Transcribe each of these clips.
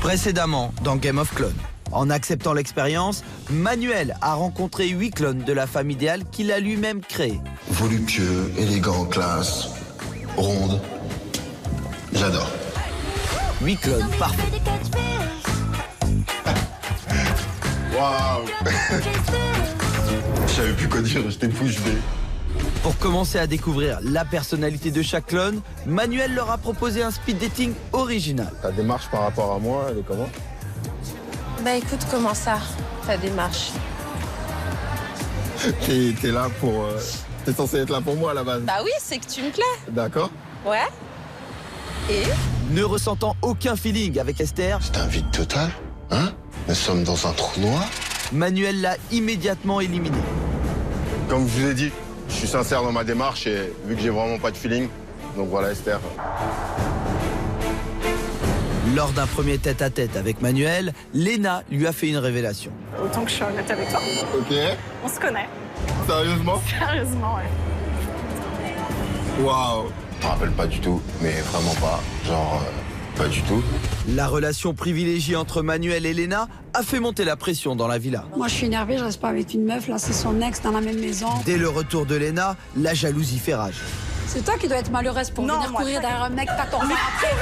Précédemment, dans Game of Clones. En acceptant l'expérience, Manuel a rencontré 8 clones de la femme idéale qu'il a lui-même créée. Voluptueux, élégant, classe, ronde. J'adore. 8 clones parfaits. Waouh. Je savais plus quoi dire, j'étais bouche bée. Pour commencer à découvrir la personnalité de chaque clone, Manuel leur a proposé un speed dating original. Ta démarche par rapport à moi, elle est comment? Bah écoute, comment ça, ta démarche? T'es là pour... T'es censé être là pour moi à la base. Bah oui, c'est que tu me plais. D'accord. Ouais. Et? Ne ressentant aucun feeling avec Esther, C'est un vide total, hein? Nous sommes dans un trou noir. Manuel l'a immédiatement éliminé. Comme je vous ai dit, je suis sincère dans ma démarche et vu que j'ai vraiment pas de feeling, donc voilà Esther. Lors d'un premier tête-à-tête avec Manuel, Léna lui a fait une révélation. Autant que je suis honnête avec toi. Ok. On se connaît. Sérieusement? Sérieusement, ouais. Waouh. Je me rappelle pas du tout, mais vraiment pas. Genre, pas du tout. La relation privilégiée entre Manuel et Léna a fait monter la pression dans la villa. Moi, je suis énervée, je reste pas avec une meuf. Là, c'est son ex dans la même maison. Dès le retour de Léna, la jalousie fait rage. C'est toi qui dois être malheureuse pour venir courir derrière un mec 14 ans après.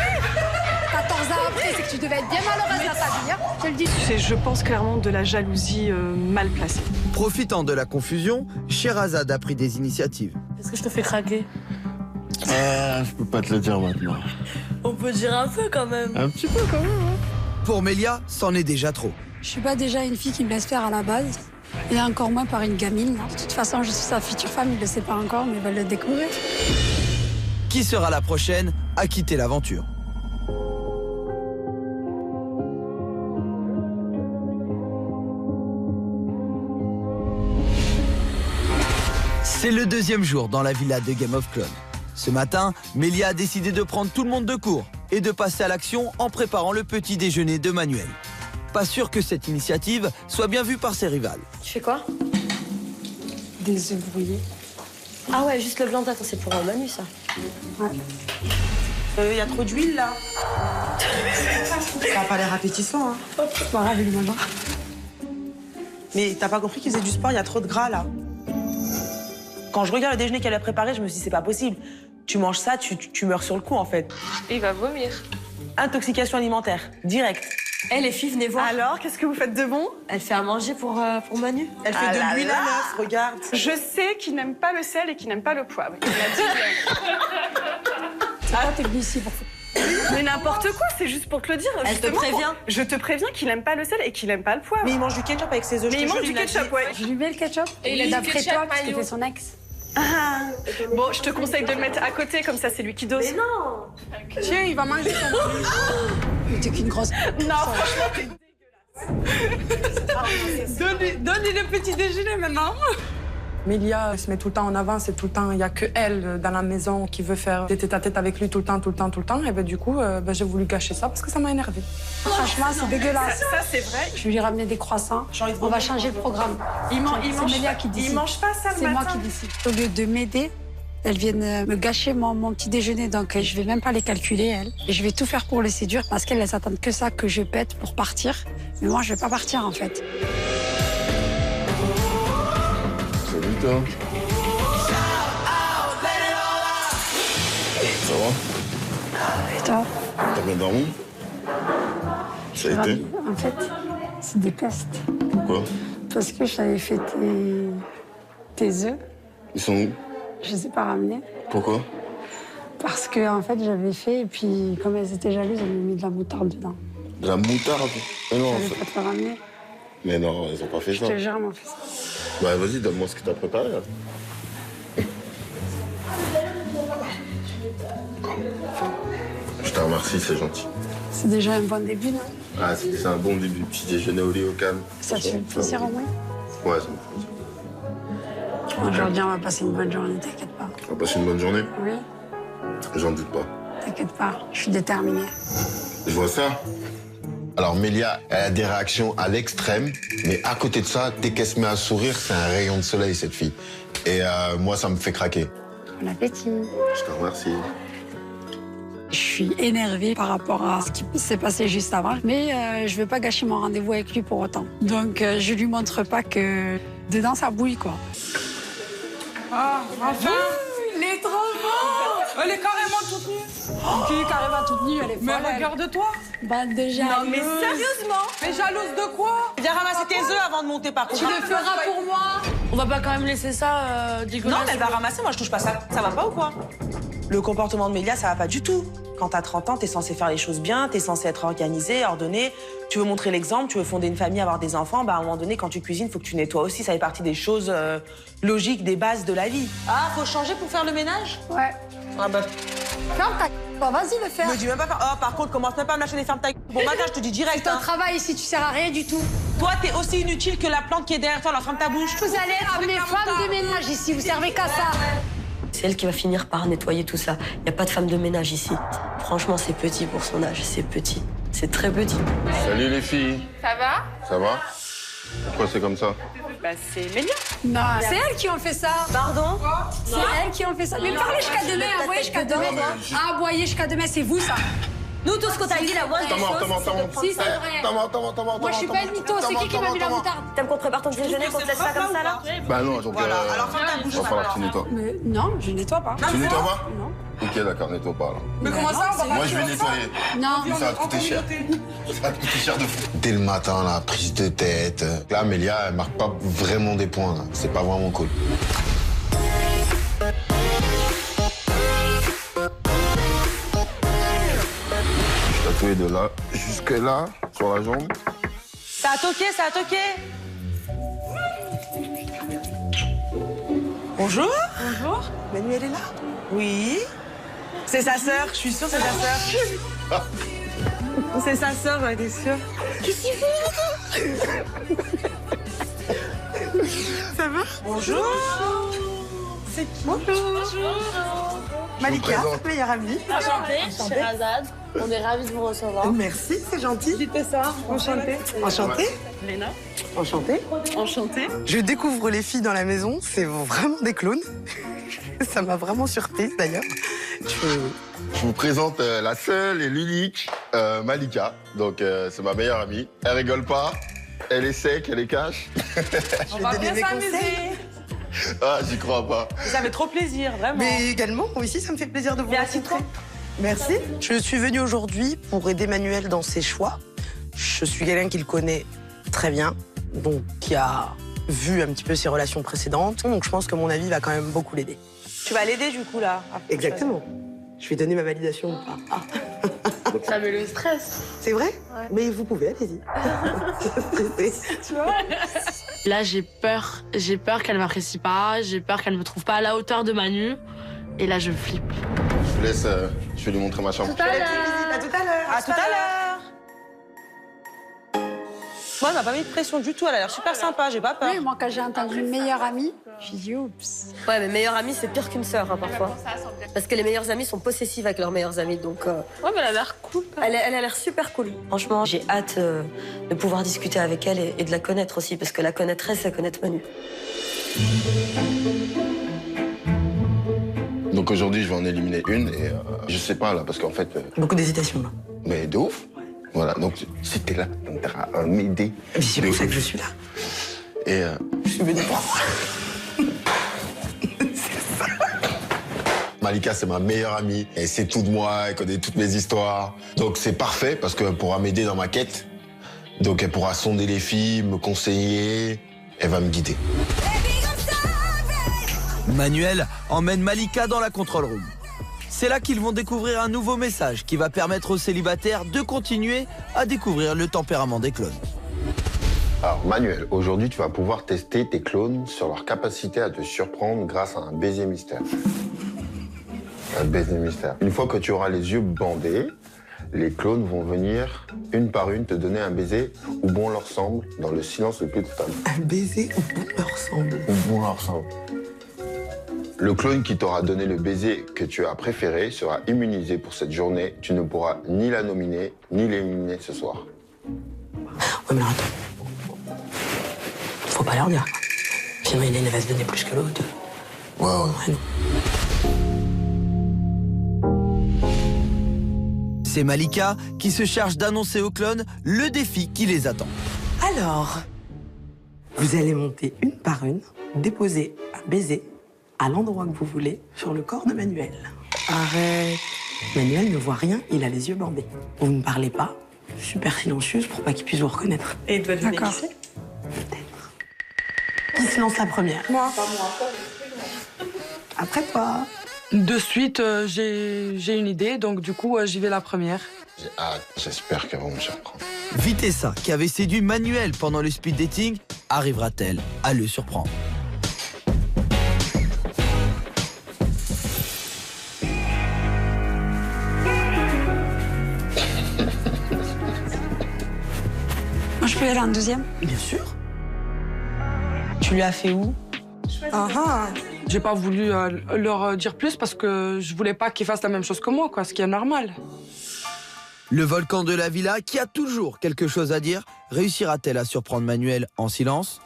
14 ans après, c'est que tu devais être bien malheureuse dans ta vie, hein, je te le dis. C'est, je pense, clairement de la jalousie mal placée. Profitant de la confusion, Sherazade a pris des initiatives. Est-ce que je te fais craquer? Je peux pas te le dire maintenant. On peut dire un peu quand même. Un petit peu quand même, hein. Pour Mélia, c'en est déjà trop. Je suis pas déjà une fille qui me laisse faire à la base. Et encore moins par une gamine. De toute façon, je suis sa future femme, il le sait pas encore, mais il va le découvrir. Qui sera la prochaine à quitter l'aventure? C'est le deuxième jour dans la villa de Game of Clones. Ce matin, Mélia a décidé de prendre tout le monde de court et de passer à l'action en préparant le petit déjeuner de Manuel. Pas sûr que cette initiative soit bien vue par ses rivales. Tu fais quoi? Des œufs brouillés. Ah ouais, juste le blanc d'œuf, c'est pour Manu ça. Ouais. Y a trop d'huile là. Ça a pas l'air appétissant, hein. C'est pas grave, il est malin. Mais t'as pas compris qu'il faisait du sport, il y a trop de gras là. Quand je regarde le déjeuner qu'elle a préparé, je me suis dit c'est pas possible. Tu manges ça, tu meurs sur le coup en fait. Il va vomir. Intoxication alimentaire, direct. Eh les filles, venez voir. Alors, qu'est-ce que vous faites de bon? Elle fait à manger pour Manu. Elle fait de l'huile à l'œuf, regarde. Je sais qu'il n'aime pas le sel et qu'il n'aime pas le poivre. Il m'a dit. C'est quoi, t'es venue ici pour... Mais n'importe quoi, c'est juste pour te le dire. Elle te justement. prévient. Je te préviens qu'il n'aime pas le sel et qu'il n'aime pas le poivre. Mais il mange du ketchup avec ses œufs. Mais je il te mange jure, du l'a ketchup, dit. ouais. Je lui mets le ketchup. Et il a d'après ketchup toi, parce que mayo. t'es son ex. Ah. Bon, je te conseille de le mettre à côté, comme ça c'est lui qui dose. Mais non. Tiens, il va manger ton... Mais t'es qu'une grosse... Non, franchement, t'es dégueulasse. Donne-lui le petit déjeuner maintenant. Mélia se met tout le temps en avant, c'est tout le temps, il n'y a que elle dans la maison qui veut faire des tête-à-tête avec lui tout le temps. Et ben, du coup, j'ai voulu cacher ça parce que ça m'a énervée. Franchement, c'est dégueulasse. Ça, c'est vrai. Je vais lui ramener des croissants. On va changer le programme. Il mange Mélia qui décide. Il mange pas ça le C'est moi matin. qui décide. Au lieu de m'aider, elles viennent me gâcher mon petit déjeuner, donc je vais même pas les calculer, elles. Et je vais tout faire pour les séduire parce qu'elles s'attendent que ça, que je pète pour partir. Mais moi, je vais pas partir, en fait. Salut toi. Ça va? Et toi? T'as bien dormi? Ça a été? En fait, c'est des pestes. Pourquoi? Parce que j'avais fait tes œufs. Ils sont où? Je les ai pas ramenés. Pourquoi? Parce que, en fait, j'avais fait, et puis, comme elles étaient jalouses, elles m'ont mis de la moutarde dedans. De la moutarde? Mais non, J'avais pas te le ramener. mais non, ils ont pas fait Je ça. te jure, elles m'ont fait ça. Bah vas-y, donne-moi ce que t'as préparé là. Je te remercie, c'est gentil. C'est déjà un bon début, non? Ah, c'est un bon début. Petit déjeuner au lait au calme. Ça te fait plaisir au moins? Ouais, ça me fait plaisir. Aujourd'hui, on va passer une bonne journée, t'inquiète pas. On va passer une bonne journée? Oui, J'en doute pas. t'inquiète pas, je suis déterminée. Je vois ça. Alors Mélia, elle a des réactions à l'extrême, mais à côté de ça, dès qu'elle se met à sourire, c'est un rayon de soleil, cette fille. Et moi, ça me fait craquer. Bon appétit. Je te remercie. Je suis énervée par rapport à ce qui s'est passé juste avant, mais je veux pas gâcher mon rendez-vous avec lui pour autant. Donc je lui montre pas que dedans ça bouille quoi. Ah, enfin, il est trop beau. Elle est carrément toute nue. Qui est carrément toute nue, elle est Mais folle. regarde-toi. Bah déjà. Non, mais sérieusement? Mais jalouse de quoi? Viens ramasser tes œufs avant de monter par contre. Tu le feras pour moi. On va pas quand même laisser ça dégueulasse. Non, mais elle va ramasser, moi je touche pas ça. Ça va pas ou quoi? Le comportement de Mélia, ça va pas du tout. Quand t'as 30 ans, t'es censé faire les choses bien, t'es censé être organisé, ordonné. Tu veux montrer l'exemple, tu veux fonder une famille, avoir des enfants. Bah, à un moment donné, quand tu cuisines, faut que tu nettoies aussi. Ça fait partie des choses logiques, des bases de la vie. Ah, faut changer pour faire le ménage? Ouais. Ah bah, Ferme ta vas-y le faire. me dis même pas. Oh, par contre, commence même pas à me lâcher des fermes ta Bon matin, je te dis direct. C'est ton travail ici, tu sers à rien du tout. Toi, t'es aussi inutile que la plante qui est derrière toi, alors ferme ta bouche. Vous allez être mes femmes de ménage ici, vous servez qu'à ça. C'est elle qui va finir par nettoyer tout ça. Il n'y a pas de femme de ménage ici. Franchement, c'est petit pour son âge, c'est petit. C'est très petit. Salut les filles. Ça va? Ça va? Pourquoi c'est comme ça? Bah, c'est Mélia. Non, c'est elles qui ont fait ça. Pardon? C'est elles qui ont fait ça. Mais parlez jusqu'à demain, aboyez jusqu'à demain. Aboyez jusqu'à demain, c'est vous ça. Nous, tout ce qu'on t'a dit, la moindre des choses, Si, c'est vrai. Moi, je suis pas une mytho, c'est qui m'a mis la moutarde? T'aimes qu'on prépare ton déjeuner, qu'on te laisse ça comme ça, là? Bah non, donc Voilà, alors ferme ta bouche. va falloir que tu nettoies. Mais non, je nettoie pas. Tu nettoies pas? Non. Ok, d'accord, nettoie pas alors. Mais comment ça, on va pas Moi je vais nettoyer. Non. Mais ça va te coûter cher. Ça va te coûter cher de fou. Dès le matin, la prise de tête. Là, Amélia, elle marque pas vraiment des points. Là. C'est pas vraiment cool. Je suis tatoué de là jusque là, sur la jambe. Ça a toqué, ça a toqué. Bonjour. Bonjour. Manu, elle est là? Oui. C'est sa sœur, je suis sûre c'est sa sœur. C'est sa sœur, ouais, t'es sûre? Qu'est-ce qu'il fait? Ça va? Bonjour. C'est qui? Bonjour. Malika, présente. meilleure amie. Enchantée, Sherazade. On est ravis de vous recevoir. Merci, c'est gentil. Dites ça, enchantée. Enchantée. Léna. Enchantée. Enchantée. Je découvre les filles dans la maison, c'est vraiment des clones. Ça m'a vraiment surprise d'ailleurs. Je vous présente la seule et l'unique Malika. Donc c'est ma meilleure amie. Elle rigole pas, elle est sec, elle est cash. On va bien s'amuser. Ah, j'y crois pas. Ça fait trop plaisir, vraiment. Mais également, moi aussi, ça me fait plaisir de vous Mais rencontrer. assis-toi. Merci. Je suis venue aujourd'hui pour aider Manuel dans ses choix. Je suis quelqu'un qui le connaît très bien, donc qui a vu un petit peu ses relations précédentes. Donc je pense que mon avis va quand même beaucoup l'aider. Tu vas l'aider du coup là. Exactement. Je vais donner ma validation ou pas. Ah. Ça met le stress. C'est vrai? Ouais. Mais vous pouvez, allez-y. Tu vois? Là, j'ai peur qu'elle m'apprécie pas, j'ai peur qu'elle me trouve pas à la hauteur de Manu. Et là, je flippe. Je vous laisse, je vais lui montrer ma chambre. À tout à l'heure. À tout à l'heure. Moi, elle m'a pas mis de pression du tout. Elle a l'air super sympa, j'ai pas peur. Oui, moi, quand j'ai entendu meilleure amie, j'ai dit oups. Ouais, mais meilleure amie, c'est pire qu'une sœur, hein, parfois. Parce que les meilleures amies sont possessives avec leurs meilleures amies, donc... Ouais, mais elle a l'air cool. Elle a l'air super cool. Franchement, j'ai hâte de pouvoir discuter avec elle et de la connaître aussi, parce que la connaître, c'est connaître Manu. Donc aujourd'hui, je vais en éliminer une et je sais pas là, parce qu'en fait... Beaucoup d'hésitation là. Mais de ouf. Voilà, donc si t'es là, t'as à m'aider. C'est pour ça que je suis là. Et Je suis venue pour moi. Malika, c'est ma meilleure amie. Elle sait tout de moi, elle connaît toutes mes histoires. Donc c'est parfait parce qu'elle pourra m'aider dans ma quête. Donc elle pourra sonder les filles, me conseiller. Elle va me guider. Manuel emmène Malika dans la control room. C'est là qu'ils vont découvrir un nouveau message qui va permettre aux célibataires de continuer à découvrir le tempérament des clones. Alors Manuel, aujourd'hui tu vas pouvoir tester tes clones sur leur capacité à te surprendre grâce à un baiser mystère. Un baiser mystère. Une fois que tu auras les yeux bandés, les clones vont venir une par une te donner un baiser où bon leur semble dans le silence le plus total. Un baiser où bon leur semble. Où bon leur semble. Le clone qui t'aura donné le baiser que tu as préféré sera immunisé pour cette journée. Tu ne pourras ni la nominer, ni l'éliminer ce soir. Ouais, mais alors, attends. Faut pas leur dire. Sinon, il va se donner plus que l'autre. Ouais. Ouais, non. C'est Malika qui se charge d'annoncer aux clones le défi qui les attend. Alors, vous allez monter une par une, déposer un baiser à l'endroit que vous voulez sur le corps de Manuel. Arrête. Manuel ne voit rien, il a les yeux bandés. Vous ne parlez pas, super silencieuse pour pas qu'il puisse vous reconnaître. Et il doit deviner qui D'accord. c'est? Qui se lance la première? Moi. Après toi. De suite, j'ai une idée, donc du coup, j'y vais la première. J'ai hâte, j'espère qu'elles vont me surprendre. Vitessa, qui avait séduit Manuel pendant le speed dating, arrivera-t-elle à le surprendre? Moi, je peux y aller en deuxième? Bien sûr. Tu lui as fait où? Ah ah. J'ai pas voulu leur dire plus parce que je voulais pas qu'ils fassent la même chose que moi, quoi, ce qui est normal. Le volcan de la villa, qui a toujours quelque chose à dire, réussira-t-elle à surprendre Manuel en silence?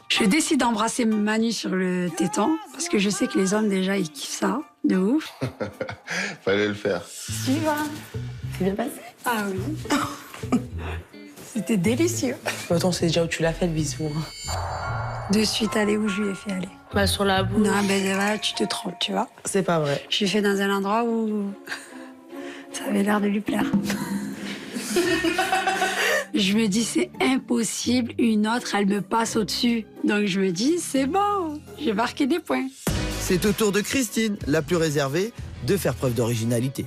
Je décide d'embrasser Manu sur le téton parce que je sais que les hommes, déjà, ils kiffent ça, de ouf. Fallait le faire. Tu vois? C'est bien passé? Ah oui. C'était délicieux. Attends, c'est déjà où tu l'as fait le bisou. De suite, aller où je lui ai fait aller. Bah, sur la bouche. Non, ben voilà, tu te trompes, tu vois. C'est pas vrai. Je l'ai fait dans un endroit où ça avait l'air de lui plaire. Je me dis, c'est impossible, une autre, elle me passe au-dessus. Donc je me dis, c'est bon, j'ai marqué des points. C'est au tour de Christine, la plus réservée, de faire preuve d'originalité.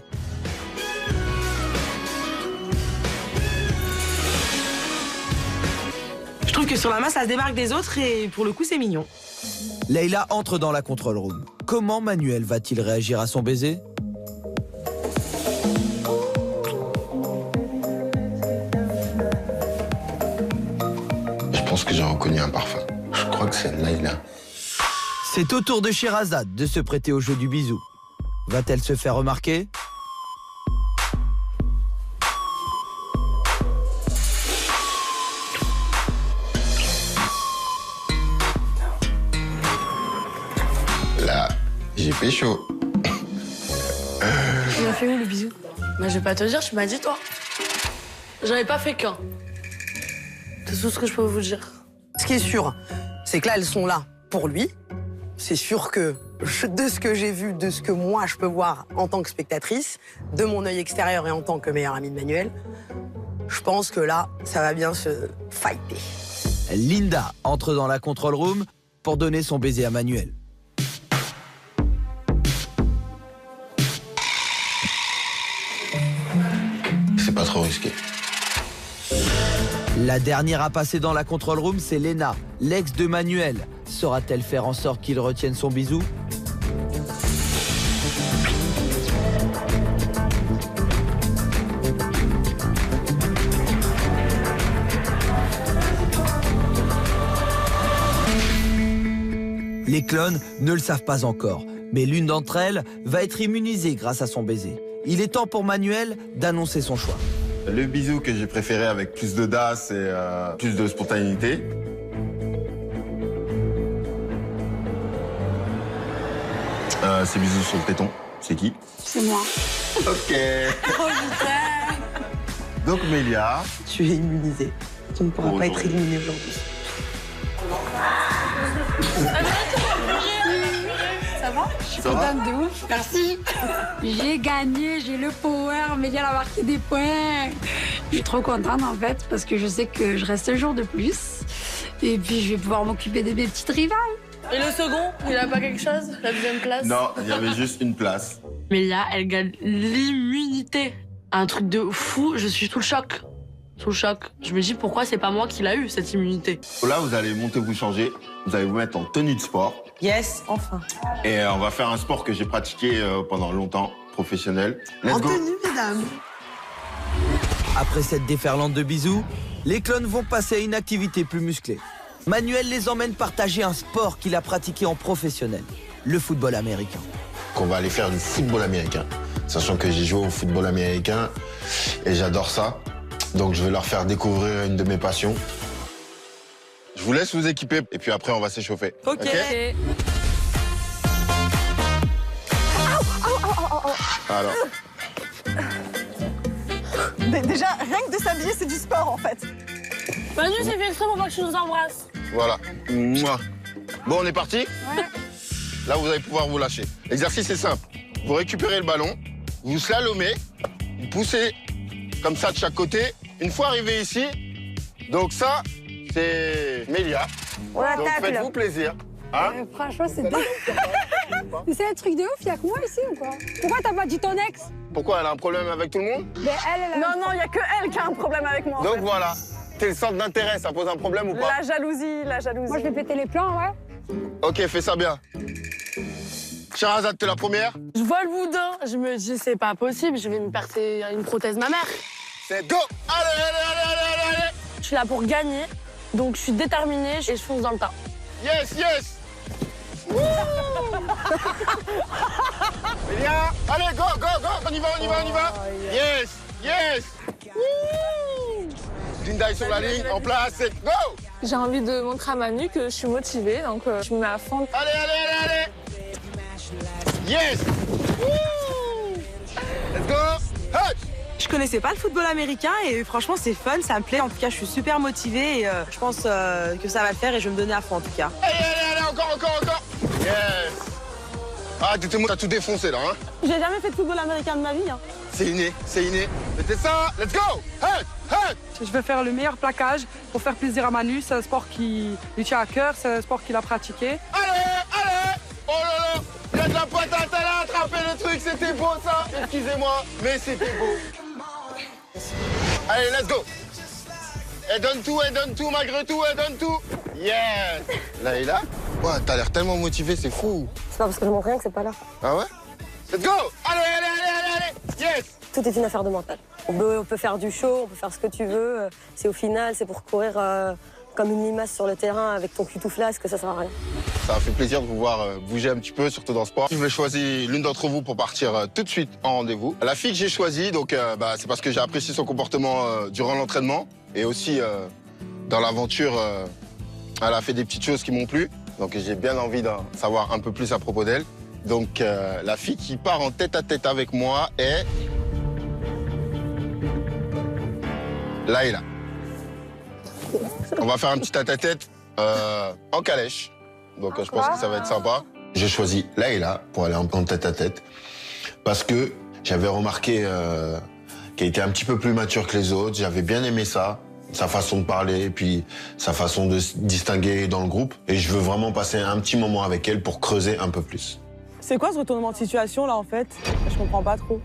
Je trouve que sur la main, ça se démarque des autres et pour le coup, c'est mignon. Leïla entre dans la control room. Comment Manuel va-t-il réagir à son baiser? Je pense que j'ai reconnu un parfum. Je crois que c'est Leïla. C'est au tour de Sherazade de se prêter au jeu du bisou. Va-t-elle se faire remarquer? Là, j'ai pécho. Tu l'as fait où le bisou? Mais je vais pas te dire, tu m'as dit toi. J'en ai pas fait qu'un. C'est tout ce que je peux vous dire. Ce qui est sûr, c'est que là, elles sont là pour lui. C'est sûr que de ce que j'ai vu, de ce que moi je peux voir en tant que spectatrice, de mon œil extérieur et en tant que meilleure amie de Manuel, je pense que là, ça va bien se fighter. Linda entre dans la control room pour donner son baiser à Manuel. C'est pas trop risqué. La dernière à passer dans la control room, c'est Lena, l'ex de Manuel. Saura-t-elle faire en sorte qu'il retienne son bisou? Les clones ne le savent pas encore, mais l'une d'entre elles va être immunisée grâce à son baiser. Il est temps pour Manuel d'annoncer son choix. Le bisou que j'ai préféré avec plus d'audace et plus de spontanéité. Ces bisous sur le téton, c'est qui? C'est moi. Ok. Oh putain! Donc Mélia. Tu es immunisée. Tu ne pourras Pour pas être aujourd'hui. éliminée aujourd'hui. Ça va? Je suis Ça va contente de ouf. Merci. J'ai gagné, j'ai le power, Mélia a marqué des points. Je suis trop contente en fait parce que je sais que je reste un jour de plus. Et puis je vais pouvoir m'occuper de mes petites rivales. Et le second, il a pas quelque chose? La deuxième place? Non, il y avait juste une place. Mais là, elle gagne l'immunité. Un truc de fou, je suis sous le choc. Sous le choc. Je me dis pourquoi c'est pas moi qui l'a eu, cette immunité. Là, vous allez monter, vous changer. Vous allez vous mettre en tenue de sport. Yes, enfin. Et on va faire un sport que j'ai pratiqué pendant longtemps, professionnel. Let's En go. tenue, mesdames. Après cette déferlante de bisous, les clones vont passer à une activité plus musclée. Manuel les emmène partager un sport qu'il a pratiqué en professionnel, le football américain. Qu'on va aller faire du football américain. Sachant que j'ai joué au football américain et j'adore ça. Donc je vais leur faire découvrir une de mes passions. Je vous laisse vous équiper et puis après on va s'échauffer. Ok. Alors. Déjà, rien que de s'habiller, c'est du sport, en fait. Manu, c'est fait exprès pour pas que tu nous embrasses. Voilà. Mouah. Bon, on est parti? Ouais. Là, vous allez pouvoir vous lâcher. L'exercice est simple. Vous récupérez le ballon, vous slalomez, vous poussez comme ça de chaque côté. Une fois arrivé ici, donc ça, c'est Mélia. Donc faites-vous plaisir. Hein? Franchement, c'est c'est un truc de ouf, il y a que moi ici ou quoi? Pourquoi t'as pas dit ton ex? Pourquoi, elle a un problème avec tout le monde? Mais elle Non, il y a que elle qui a un problème avec moi. Donc voilà. T'es le centre d'intérêt, ça pose un problème ou pas? La jalousie, la jalousie. Moi, je vais péter les plans, ouais. Ok, fais ça bien. Sherazade, t'es la première? Je vois le boudin, je me dis c'est pas possible, je vais me percer une prothèse ma mère. C'est go! Allez! Je suis là pour gagner, donc je suis déterminée et je fonce dans le tas. Yes! Mélia, allez, go! On y va! Yes! Linda est sur la ligne, en place, c'est go! J'ai envie de montrer à Manu que je suis motivée, donc je me mets à fond. Allez! Yes! Let's go! Hey! Je connaissais pas le football américain et franchement c'est fun, ça me plaît. En tout cas, je suis super motivée et je pense que ça va le faire et je vais me donner à fond en tout cas. Allez, encore! Yes! Ah, t'as tout défoncé là, hein? J'ai jamais fait de football américain de ma vie. Hein. C'est inné. C'était ça, let's go! Hey! Je vais faire le meilleur plaquage pour faire plaisir à Manu. C'est un sport qui lui tient à cœur, c'est un sport qu'il a pratiqué. Allez! Oh là! Il y a de la patate, elle a attrapé le truc, c'était beau ça! Excusez-moi, mais c'était beau. Allez, let's go! Elle donne tout, malgré tout, elle donne tout! Yes! Laïla? Ouais, t'as l'air tellement motivé, c'est fou! C'est pas parce que je montre rien que c'est pas là. Ah ouais? Let's go! Allez! Yes! Tout est une affaire de mental. On peut faire du show, on peut faire ce que tu veux. C'est au final, c'est pour courir comme une limace sur le terrain avec ton cul tout flasque, que ça sert à rien. Ça a fait plaisir de vous voir bouger un petit peu, surtout dans le sport. Je vais choisir l'une d'entre vous pour partir tout de suite en rendez-vous. La fille que j'ai choisie, donc c'est parce que j'ai apprécié son comportement durant l'entraînement. Et aussi, dans l'aventure, elle a fait des petites choses qui m'ont plu. Donc j'ai bien envie d'en savoir un peu plus à propos d'elle. Donc la fille qui part en tête-à-tête avec moi est... Laïla. On va faire un petit tête-à-tête en calèche. Donc je pense que ça va être sympa. J'ai choisi Laïla pour aller en tête-à-tête parce que j'avais remarqué qu'elle était un petit peu plus mature que les autres. J'avais bien aimé ça, sa façon de parler et puis sa façon de se distinguer dans le groupe. Et je veux vraiment passer un petit moment avec elle pour creuser un peu plus. C'est quoi ce retournement de situation là en fait? Je comprends pas trop.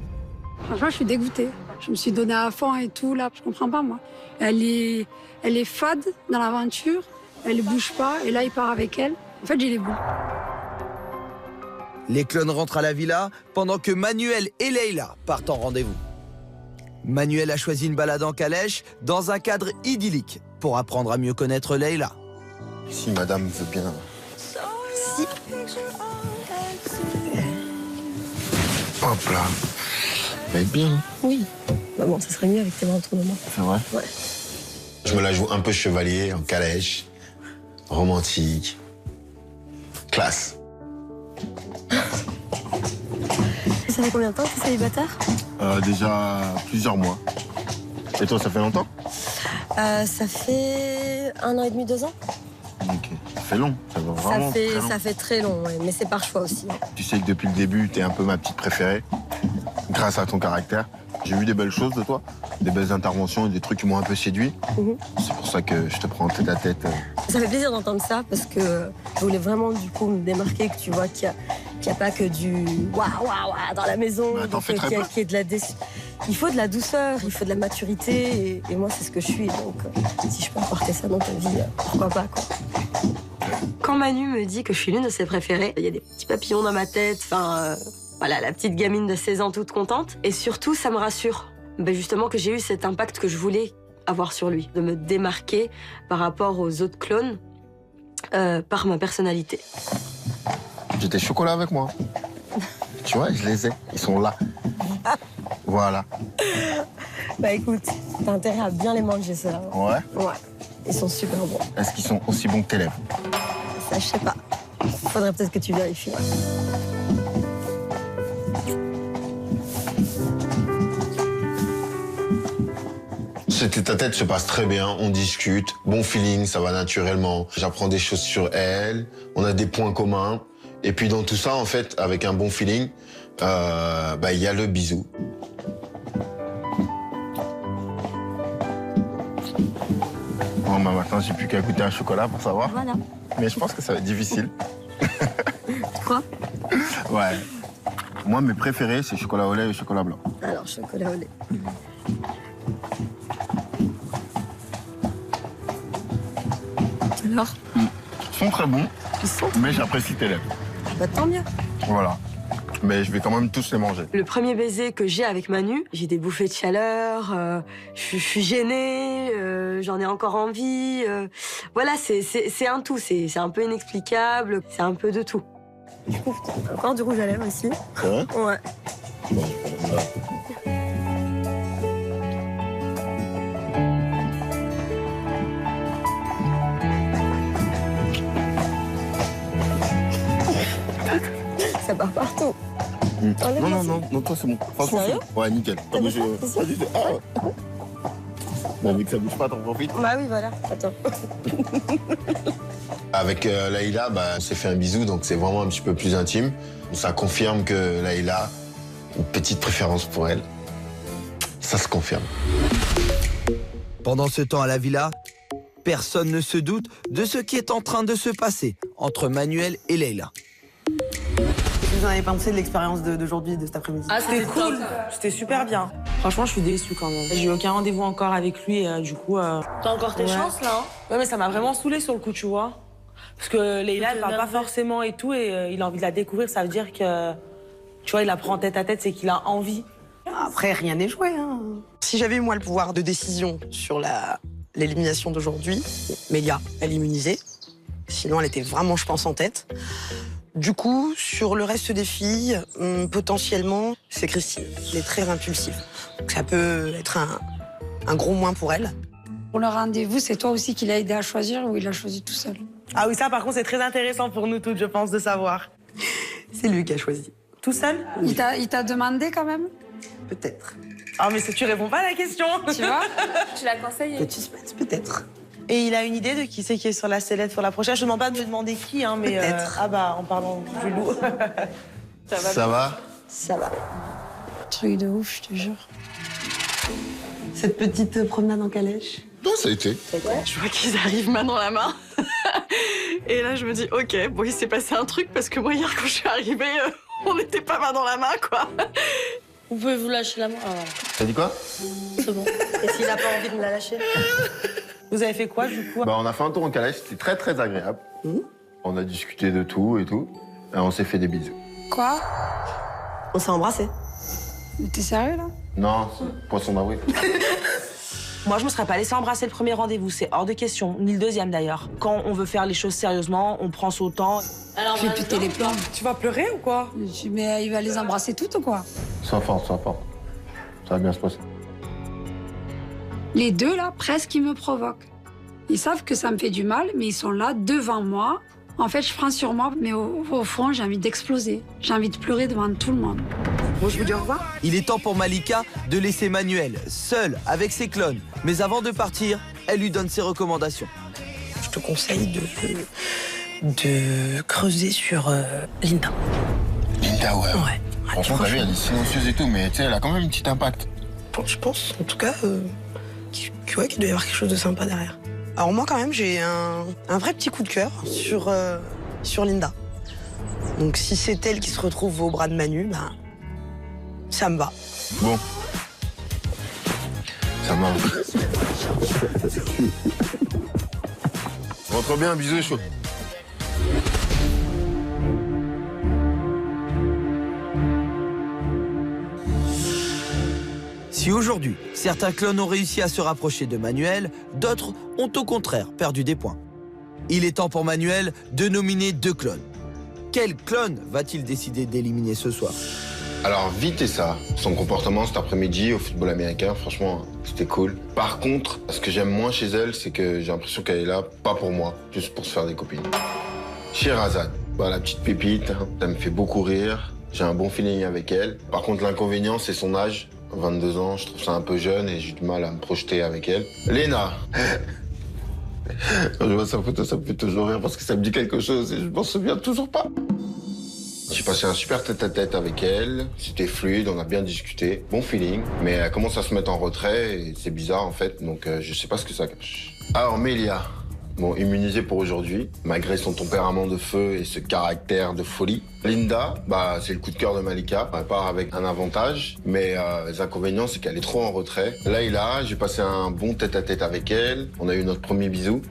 Franchement, je suis dégoûtée. Je me suis donnée à fond et tout, là. Je comprends pas, moi. Elle est fade dans l'aventure. Elle bouge pas. Et là, il part avec elle. En fait, j'ai les boules. Les clones rentrent à la villa pendant que Manuel et Leïla partent en rendez-vous. Manuel a choisi une balade en calèche dans un cadre idyllique pour apprendre à mieux connaître Leïla. Si madame veut bien. Si. Hop là. Mais bien. Oui. Bah bon, ça serait mieux avec tes bras autour de moi. C'est vrai? Ouais. Je me la joue un peu chevalier, en calèche, romantique, classe. Ça fait combien de temps que t'es célibataire? Déjà plusieurs mois. Et toi, ça fait longtemps? Ça fait 1 an et demi, 2 ans. Ok. Ça fait long, ça va vraiment très long. Ça fait très long, ouais, mais c'est par choix aussi. Tu sais que depuis le début, t'es un peu ma petite préférée, grâce à ton caractère. J'ai vu des belles choses de toi, des belles interventions et des trucs qui m'ont un peu séduit. C'est pour ça que je te prends en tête-à-tête. Ça fait plaisir d'entendre ça parce que je voulais vraiment du coup me démarquer, que tu vois qu'il n'y a pas que du waouh dans la maison, T'en fais très peu. qu'il y ait de la il faut de la douceur, il faut de la maturité et moi c'est ce que je suis, donc si je peux apporter ça dans ta vie, pourquoi pas quoi. Quand Manu me dit que je suis l'une de ses préférées, il y a des petits papillons dans ma tête, enfin voilà, la petite gamine de 16 ans toute contente. Et surtout, ça me rassure. Ben justement que j'ai eu cet impact que je voulais avoir sur lui. De me démarquer par rapport aux autres clones par ma personnalité. J'ai des chocolats avec moi. Tu vois, je les ai. Ils sont là. Voilà. Bah écoute, t'as intérêt à bien les manger, ceux-là. Ouais? Ouais. Ils sont super bons. Est-ce qu'ils sont aussi bons que tes lèvres? Ça, je sais pas. Faudrait peut-être que tu vérifies. Ce tête-à-tête se passe très bien, on discute, bon feeling, ça va naturellement. J'apprends des choses sur elle, on a des points communs. Et puis dans tout ça, en fait, avec un bon feeling, y a le bisou. Bon, maintenant, j'ai plus qu'à goûter un chocolat pour savoir. Voilà. Mais je pense que ça va être difficile. Quoi? Ouais. Moi, mes préférés, c'est chocolat au lait et chocolat blanc. Alors, chocolat au lait. Alors? Ils sont très bons, mais j'apprécie tes lèvres. Bah, tant mieux. Voilà. Mais je vais quand même tous les manger. Le premier baiser que j'ai avec Manu, j'ai des bouffées de chaleur, je suis gênée, j'en ai encore envie. Voilà, c'est un tout, c'est un peu inexplicable, c'est un peu de tout. Du coup, encore du rouge à lèvres aussi. C'est vrai? Ouais. Ça part partout. Non, toi c'est bon. Franchement, sérieux? Ouais, nickel. T'as bougé. Bon, vu que ça bouge pas, t'en profites. Bah oui, voilà. Attends. Avec Laïla, on s'est fait un bisou, donc c'est vraiment un petit peu plus intime. Ça confirme que Laïla a une petite préférence pour elle. Ça se confirme. Pendant ce temps à la villa, personne ne se doute de ce qui est en train de se passer entre Manuel et Leïla. Vous en avez pensé de l'expérience d'aujourd'hui, de cet après-midi? Ah, c'était cool. C'était super bien. Franchement, je suis déçue quand même. J'ai eu aucun rendez-vous encore avec lui, du coup... T'as encore tes chances, là, hein? Ouais, mais ça m'a vraiment saoulée sur le coup, tu vois. Parce que Leïla, elle parle pas forcément et tout, et il a envie de la découvrir. Ça veut dire que, tu vois, il la prend tête à tête, c'est qu'il a envie. Après, rien n'est joué. Hein. Si j'avais eu, moi, le pouvoir de décision sur l'élimination d'aujourd'hui, Mélia, elle immunisait. Sinon, elle était vraiment, je pense, en tête. Du coup, sur le reste des filles, potentiellement, c'est Christine. Elle est très impulsive. Donc, ça peut être un gros moins pour elle. Pour le rendez-vous, c'est toi aussi qui l'as aidé à choisir ou il a choisi tout seul? Ah oui, ça, par contre, c'est très intéressant pour nous toutes, je pense, de savoir. C'est lui qui a choisi. Tout seul? Il t'a demandé quand même? Peut-être. Ah, mais tu réponds pas à la question. Tu vois? Tu l'as conseillé? Petit suspense, peut-être. Et il a une idée de qui c'est qui est sur la sellette pour la prochaine? Je ne demande pas de me demander qui, hein, mais... Peut-être. En parlant du loup. Ça va? Ça va. Truc de ouf, je te jure. Cette petite promenade en calèche? Non, ça a été. Je vois qu'ils arrivent main dans la main. Et là, je me dis, ok, bon, il s'est passé un truc parce que moi, hier, quand je suis arrivée, on n'était pas main dans la main, quoi. Vous pouvez vous lâcher la main. Ah, voilà. T'as dit quoi? C'est bon. Et s'il a pas envie de me la lâcher? Vous avez fait quoi, du coup? On a fait un tour en calèche, c'était très très agréable. On a discuté de tout et tout. Et on s'est fait des bisous. Quoi? On s'est embrassés. Mais t'es sérieux, là? Non, c'est poisson d'avril. Moi, je me serais pas laissé embrasser le premier rendez-vous, c'est hors de question, ni le deuxième d'ailleurs. Quand on veut faire les choses sérieusement, on prend son temps. Alors, Je vais péter les plombs. Tu vas pleurer ou quoi? Mais il va les embrasser toutes ou quoi? Sois forte, sois forte. Ça va bien se passer. Les deux, là, presque, ils me provoquent. Ils savent que ça me fait du mal, mais ils sont là, devant moi. En fait, je prends sur moi, mais au fond, j'ai envie d'exploser. J'ai envie de pleurer devant tout le monde. Moi, je vous dis au revoir. Il est temps pour Malika de laisser Manuel seul avec ses clones. Mais avant de partir, elle lui donne ses recommandations. Je te conseille de creuser sur Linda. Linda, ouais. Ouais. Franchement, t'as vu, elle est silencieuse et tout, mais tu sais, elle a quand même un petit impact. Je pense, en tout cas, qu'il doit y avoir quelque chose de sympa derrière. Alors moi, quand même, j'ai un vrai petit coup de cœur sur Linda. Donc si c'est elle qui se retrouve au bras de Manu, ça me va. Bon. Ça marche. Rentre bien, bisous et chaud. Si aujourd'hui, certains clones ont réussi à se rapprocher de Manuel, d'autres ont au contraire perdu des points. Il est temps pour Manuel de nominer 2 clones. Quel clone va-t-il décider d'éliminer ce soir? Alors, vite et ça, son comportement cet après-midi au football américain, franchement, c'était cool. Par contre, ce que j'aime moins chez elle, c'est que j'ai l'impression qu'elle est là, pas pour moi, juste pour se faire des copines. Sherazade, la petite pépite, ça me fait beaucoup rire. J'ai un bon feeling avec elle. Par contre, l'inconvénient, c'est son âge. 22 ans, je trouve ça un peu jeune et j'ai du mal à me projeter avec elle. Léna. Quand je vois sa photo, ça me fait toujours rire parce que ça me dit quelque chose et je m'en souviens toujours pas. J'ai passé un super tête-à-tête avec elle, c'était fluide, on a bien discuté, bon feeling, mais elle commence à se mettre en retrait et c'est bizarre en fait, donc je sais pas ce que ça cache. Alors Mélia, bon, immunisée pour aujourd'hui, malgré son tempérament de feu et ce caractère de folie. Linda, bah c'est le coup de cœur de Malika, elle part avec un avantage, mais les inconvénients c'est qu'elle est trop en retrait. Laïla, j'ai passé un bon tête-à-tête avec elle, on a eu notre premier bisou.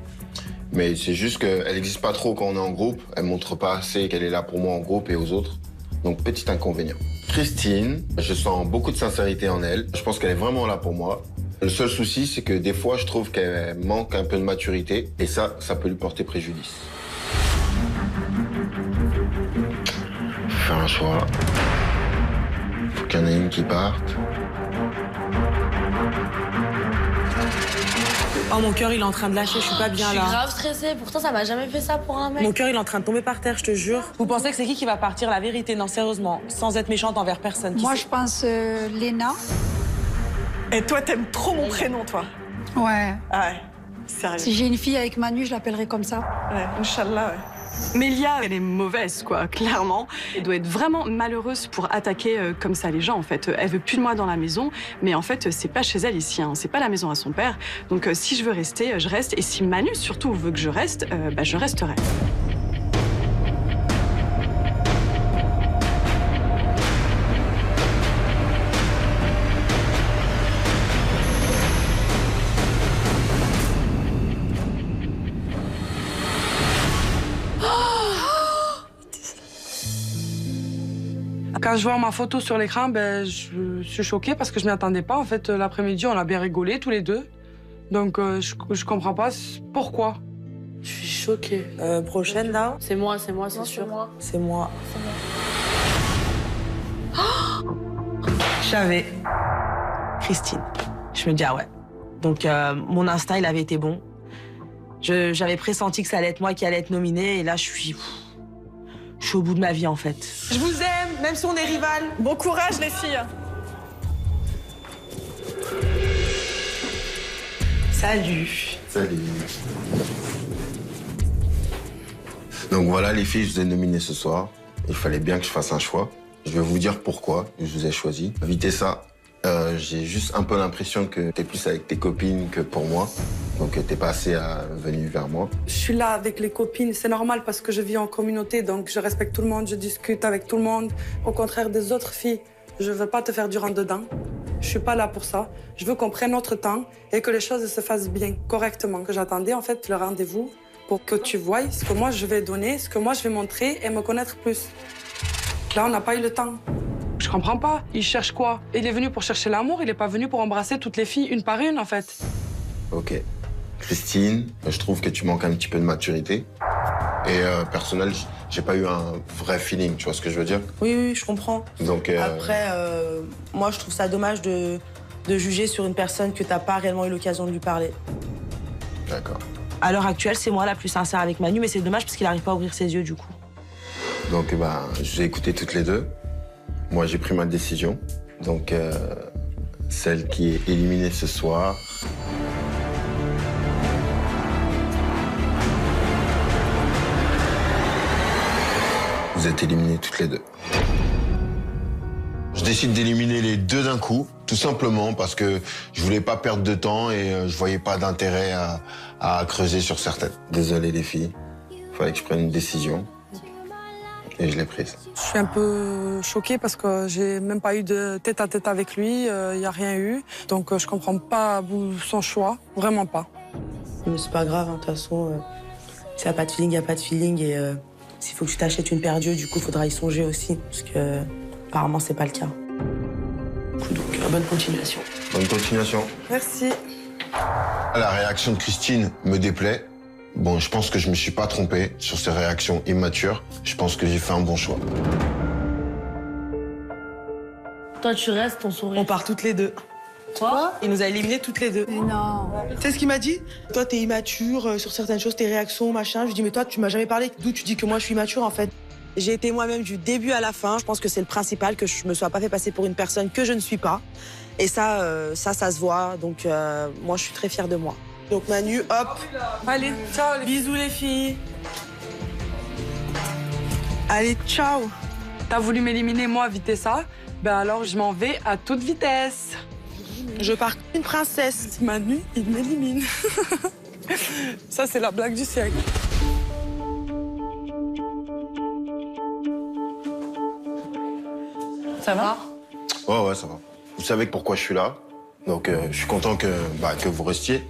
Mais c'est juste qu'elle n'existe pas trop quand on est en groupe. Elle montre pas assez qu'elle est là pour moi en groupe et aux autres. Donc, petit inconvénient. Christine, je sens beaucoup de sincérité en elle. Je pense qu'elle est vraiment là pour moi. Le seul souci, c'est que des fois, je trouve qu'elle manque un peu de maturité. Et ça peut lui porter préjudice. Faut faire un choix. Faut qu'il y en ait une qui parte. Oh, mon cœur, il est en train de lâcher, je suis pas bien là. Je suis grave stressée, pourtant ça m'a jamais fait ça pour un mec. Mon cœur, il est en train de tomber par terre, je te jure. Vous pensez que c'est qui va partir? La vérité, non, sérieusement, sans être méchante envers personne. Moi, je pense Léna. Et toi, t'aimes trop mon prénom, toi? Ouais. Ah ouais, sérieux. Si j'ai une fille avec Manu, je l'appellerai comme ça. Ouais, Inch'Allah, ouais. Mélia, elle est mauvaise, quoi, clairement. Elle doit être vraiment malheureuse pour attaquer comme ça les gens, en fait. Elle veut plus de moi dans la maison, mais en fait, c'est pas chez elle ici, hein. C'est pas la maison à son père. Donc, si je veux rester, je reste. Et si Manu, surtout, veut que je reste, bah, je resterai. Quand je vois ma photo sur l'écran, ben, je suis choquée parce que je m'y attendais pas. En fait, l'après-midi, on a bien rigolé tous les deux. Donc, je comprends pas pourquoi. Je suis choquée. Prochaine, là? C'est moi, c'est sûr. C'est moi. Je savais. Christine. Je me dis, ah ouais. Donc, mon Insta, il avait été bon. J'avais pressenti que ça allait être moi qui allait être nominée. Et là, je suis au bout de ma vie, en fait. Je vous aime, même si on est rivales. Bon courage, les filles. Salut. Salut. Donc voilà, les filles, je vous ai nominées ce soir. Il fallait bien que je fasse un choix. Je vais vous dire pourquoi je vous ai choisi. Vitessa, j'ai juste un peu l'impression que t'es plus avec tes copines que pour moi. Donc t'es pas assez venue vers moi. Je suis là avec les copines, c'est normal parce que je vis en communauté, donc je respecte tout le monde, je discute avec tout le monde. Au contraire des autres filles, je veux pas te faire du rentre-dedans. Je suis pas là pour ça. Je veux qu'on prenne notre temps et que les choses se fassent bien, correctement. Que j'attendais en fait le rendez-vous pour que tu voies ce que moi je vais donner, ce que moi je vais montrer et me connaître plus. Là, on n'a pas eu le temps. Je comprends pas. Il cherche quoi? Il est venu pour chercher l'amour, il est pas venu pour embrasser toutes les filles une par une en fait. Ok. Christine, je trouve que tu manques un petit peu de maturité. Et personnel, j'ai pas eu un vrai feeling, tu vois ce que je veux dire? Oui, je comprends. Donc, Après, moi, je trouve ça dommage de juger sur une personne que t'as pas réellement eu l'occasion de lui parler. D'accord. À l'heure actuelle, c'est moi la plus sincère avec Manu, mais c'est dommage parce qu'il n'arrive pas à ouvrir ses yeux, du coup. Donc, je vous ai écouté toutes les deux. Moi, j'ai pris ma décision. Donc, celle qui est éliminée ce soir... Vous êtes éliminées toutes les deux. Je décide d'éliminer les deux d'un coup, tout simplement parce que je voulais pas perdre de temps et je voyais pas d'intérêt à creuser sur certaines. Désolé les filles, fallait que je prenne une décision et je l'ai prise. Je suis un peu choquée parce que j'ai même pas eu de tête-à-tête avec lui, il y a rien eu. Donc je comprends pas son choix, vraiment pas. Mais c'est pas grave, de toute façon, s'il n'y a pas de feeling, il n'y a pas de feeling et... S'il faut que tu t'achètes une paire d'yeux, du coup, il faudra y songer aussi, parce que apparemment, c'est pas le cas. Donc, bonne continuation. Bonne continuation. Merci. La réaction de Christine me déplaît. Bon, je pense que je me suis pas trompé sur ces réactions immatures. Je pense que j'ai fait un bon choix. Toi, tu restes, ton sourire. On part toutes les deux. Toi? Il nous a éliminés toutes les deux. Mais non. Tu sais ce qu'il m'a dit? Toi, t'es immature sur certaines choses, tes réactions, machin. Je lui dis, mais toi, tu m'as jamais parlé. D'où tu dis que moi, je suis immature, en fait? J'ai été moi-même du début à la fin. Je pense que c'est le principal, que je me sois pas fait passer pour une personne que je ne suis pas. Et ça se voit. Donc, moi, je suis très fière de moi. Donc, Manu, hop. Allez, ciao. Bisous, les filles. Allez, ciao. T'as voulu m'éliminer, moi, Vitessa. Ben alors, je m'en vais à toute vitesse. Je pars une princesse. Manu, il m'élimine. Ça, c'est la blague du siècle. Ça va? Ouais, ça va. Vous savez pourquoi je suis là. Donc, je suis content que vous restiez.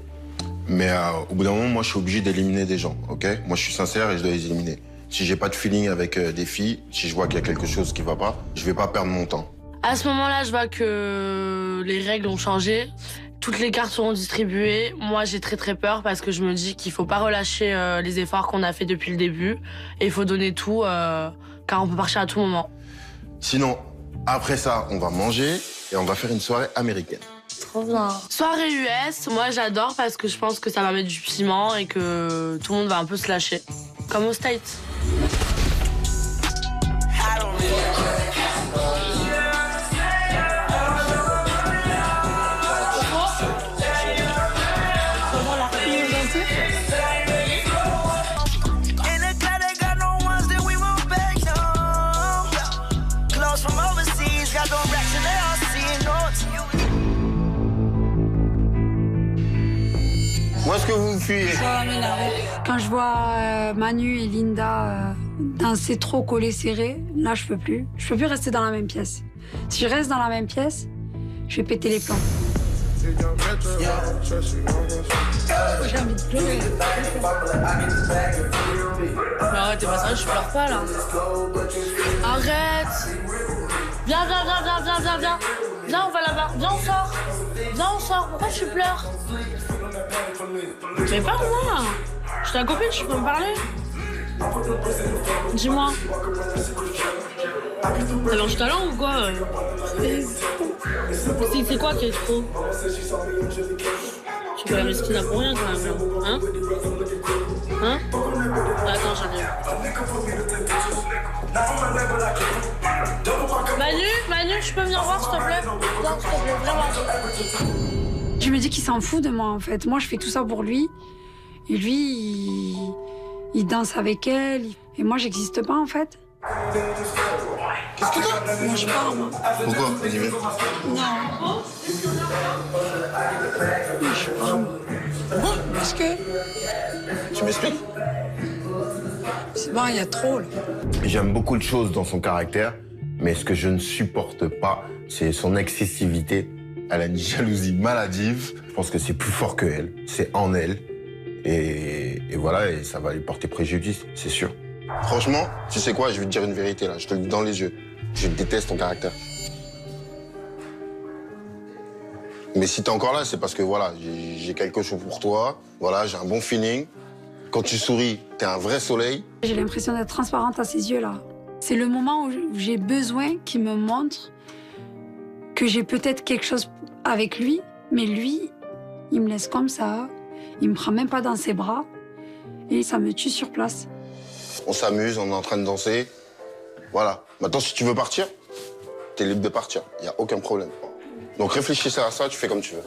Mais au bout d'un moment, moi, je suis obligé d'éliminer des gens, OK? Moi, je suis sincère et je dois les éliminer. Si j'ai pas de feeling avec des filles, si je vois qu'il y a quelque chose qui va pas, je vais pas perdre mon temps. À ce moment-là, je vois que les règles ont changé. Toutes les cartes seront distribuées. Moi, j'ai très peur parce que je me dis qu'il faut pas relâcher les efforts qu'on a fait depuis le début. Et il faut donner tout, car on peut partir à tout moment. Sinon, après ça, on va manger et on va faire une soirée américaine. Trop bien. Soirée US, moi j'adore parce que je pense que ça va mettre du piment et que tout le monde va un peu se lâcher. Comme aux States. Où est-ce que vous fuyez? Quand je vois Manu et Linda danser trop collés serrés, là je peux plus. Je peux plus rester dans la même pièce. Si je reste dans la même pièce, je vais péter les plombs. J'ai envie de pleurer. Mais arrête, t'es pas sérieux, je pleure pas là. Arrête. Viens. Viens, on va là-bas. Viens, on sort. Pourquoi tu pleures? Mais parle-moi. Je suis ta copine, tu peux me parler. Dis-moi. T'as mangé ta langue ou quoi? C'est quoi qui est trop? Tu fais la mesquine pour rien quand même. Hein? Attends, j'arrive. Manu, tu peux venir voir s'il te plaît? Non, s'il te plaît, vraiment. Je me dis qu'il s'en fout de moi en fait. Moi je fais tout ça pour lui. Et lui, il danse avec elle. Et moi j'existe pas en fait. Qu'est-ce que t'as? Moi je pars moi. Pourquoi? Vas-y, viens. Non. Je pars moi. Pourquoi? Parce que... Tu m'expliques? C'est bon, il y a trop là. J'aime beaucoup de choses dans son caractère, mais ce que je ne supporte pas, c'est son excessivité. Elle a une jalousie maladive. Je pense que c'est plus fort que elle. C'est en elle. Et voilà, et ça va lui porter préjudice, c'est sûr. Franchement, tu sais quoi, je vais te dire une vérité là, je te le dis dans les yeux. Je déteste ton caractère. Mais si t'es encore là, c'est parce que voilà, j'ai quelque chose pour toi. Voilà, j'ai un bon feeling. Quand tu souris, t'es un vrai soleil. J'ai l'impression d'être transparente à ses yeux là. C'est le moment où j'ai besoin qu'il me montre que j'ai peut-être quelque chose avec lui, mais lui, il me laisse comme ça, il me prend même pas dans ses bras, et ça me tue sur place. On s'amuse, on est en train de danser. Voilà. Maintenant, si tu veux partir, t'es libre de partir. Il n'y a aucun problème. Donc réfléchissez à ça, tu fais comme tu veux.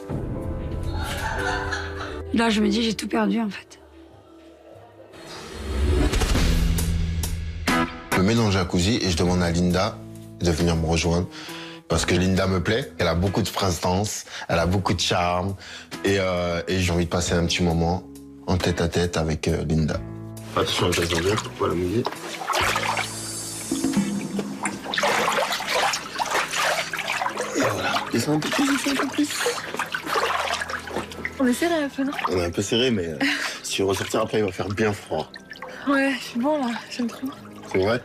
Là, je me dis, j'ai tout perdu en fait. Je me mets dans le jacuzzi et je demande à Linda de venir me rejoindre. Parce que Linda me plaît, elle a beaucoup de prestance, elle a beaucoup de charme. Et j'ai envie de passer un petit moment en tête-à-tête avec Linda. Attention, je vais bien, faut pas la mouiller. Et voilà, descends un peu plus, On est serré un peu, non? On est un peu serré, mais si on ressortir après, il va faire bien froid. Ouais, je suis bon là, j'aime trop. C'est vrai?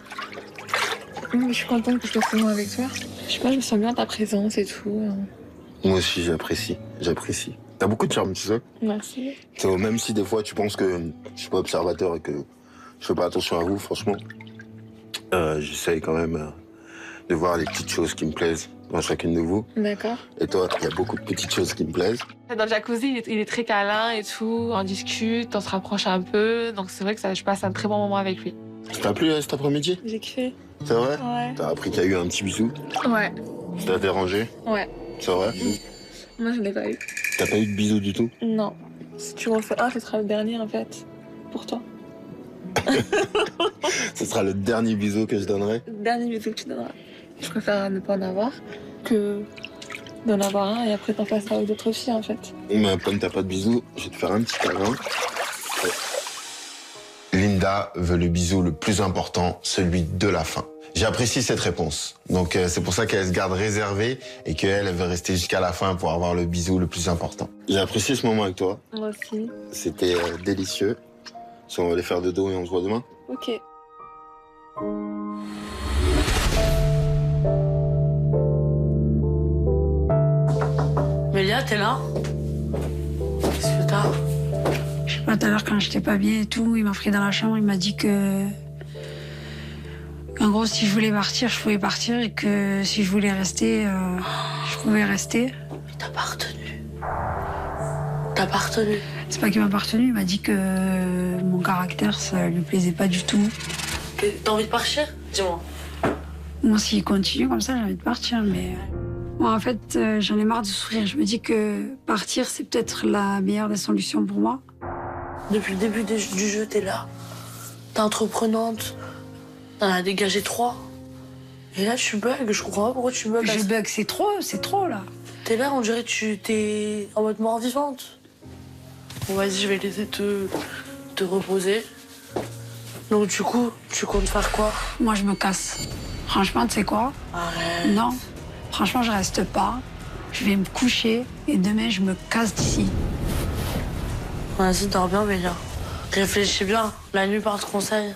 Oui, je suis contente que je sois souvent avec toi. Je sais pas, je me sens bien ta présence et tout. Moi aussi, j'apprécie. T'as beaucoup de charme, tu sais. Merci. Même si des fois tu penses que je suis pas observateur et que je fais pas attention à vous, franchement, j'essaye quand même de voir les petites choses qui me plaisent dans chacune de vous. D'accord. Et toi, il y a beaucoup de petites choses qui me plaisent. Dans le jacuzzi, il est très câlin et tout, on discute, on se rapproche un peu, donc c'est vrai que je passe un très bon moment avec lui. Ça t'a plu cet après-midi? J'ai kiffé. C'est vrai? Ouais. T'as appris qu'il y a eu un petit bisou? Ouais. Ça t'a dérangé? Ouais. C'est vrai? Moi, je n'ai pas eu. T'as pas eu de bisou du tout? Non. Si tu refais un, ce sera le dernier, en fait. Pour toi. Ce sera le dernier bisou que je donnerai? Le dernier bisou que tu donneras. Je préfère ne pas en avoir que d'en avoir un et après t'en passer avec d'autres filles, en fait. Mais comme t'as pas de bisou, je vais te faire un petit câlin. Linda veut le bisou le plus important, celui de la fin. J'apprécie cette réponse. Donc c'est pour ça qu'elle se garde réservée et qu'elle veut rester jusqu'à la fin pour avoir le bisou le plus important. J'ai apprécié ce moment avec toi. Moi aussi. C'était délicieux. Si on va les faire de dos et on se voit demain. Ok. Mélia, t'es là? Qu'est-ce que t'as? Je sais pas, tout à l'heure, quand j'étais pas bien et tout, il m'a pris dans la chambre, il m'a dit que... En gros, si je voulais partir, je pouvais partir et que si je voulais rester, je pouvais rester. Mais t'as pas retenu. T'as pas retenu. C'est pas qu'il m'a pas retenu, il m'a dit que mon caractère, ça lui plaisait pas du tout. T'as envie de partir? Dis-moi. Moi, s'il continue comme ça, j'ai envie de partir, mais... Moi, en fait, j'en ai marre de souffrir. Je me dis que partir, c'est peut-être la meilleure des solutions pour moi. Depuis le début du jeu, t'es là. T'es entreprenante. T'en as dégagé 3. Et là, tu bugs. Je comprends pas pourquoi tu bugs. Je bug, c'est trop, là. T'es là, on dirait que t'es en mode mort vivante. Bon, vas-y, je vais laisser te reposer. Donc, du coup, tu comptes faire quoi? Moi, je me casse. Franchement, tu sais quoi? Arrête. Non. Franchement, je reste pas. Je vais me coucher et demain, je me casse d'ici. Vas-y, dors bien, Mélia. Réfléchis bien. La nuit porte conseil.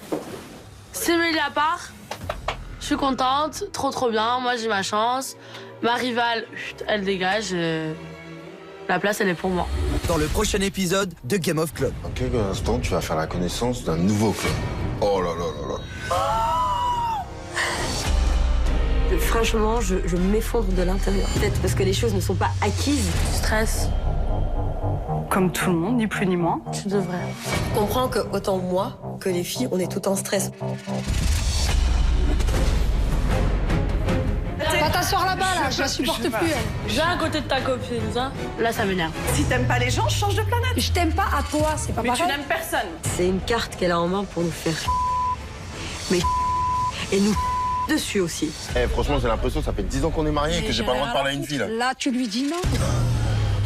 Si Mélia part, je suis contente. Trop bien. Moi, j'ai ma chance. Ma rivale, elle dégage. La place, elle est pour moi. Dans le prochain épisode de Game of Club. Dans quelques instants, tu vas faire la connaissance d'un nouveau club. Oh là là là là. Franchement, je m'effondre de l'intérieur. Peut-être parce que les choses ne sont pas acquises. Stress. Comme tout le monde, ni plus ni moins. Tu devrais. Je comprends que autant moi que les filles, on est tout en stress. Va t'asseoir là-bas, là, je la supporte plus, elle. Viens à côté de ta copine, viens. Là, ça m'énerve. Si t'aimes pas les gens, change de planète. Je t'aime pas à toi, c'est pas Mais pareil. tu n'aimes personne. C'est une carte qu'elle a en main pour nous faire mais et nous dessus aussi. Eh, franchement, j'ai l'impression que ça fait 10 ans qu'on est mariés et que j'ai pas le droit de parler à une fille, là. Là, tu lui dis non.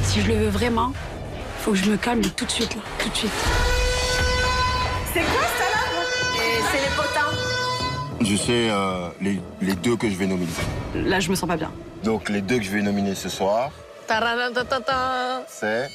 Si je le veux vraiment, faut que je me calme tout de suite, là, tout de suite. C'est quoi ça là? Et c'est les potins. Je sais les deux que je vais nominer. Là, je me sens pas bien. Donc, les deux que je vais nominer ce soir, Ta-ra-ra-ta-ta-ta. c'est...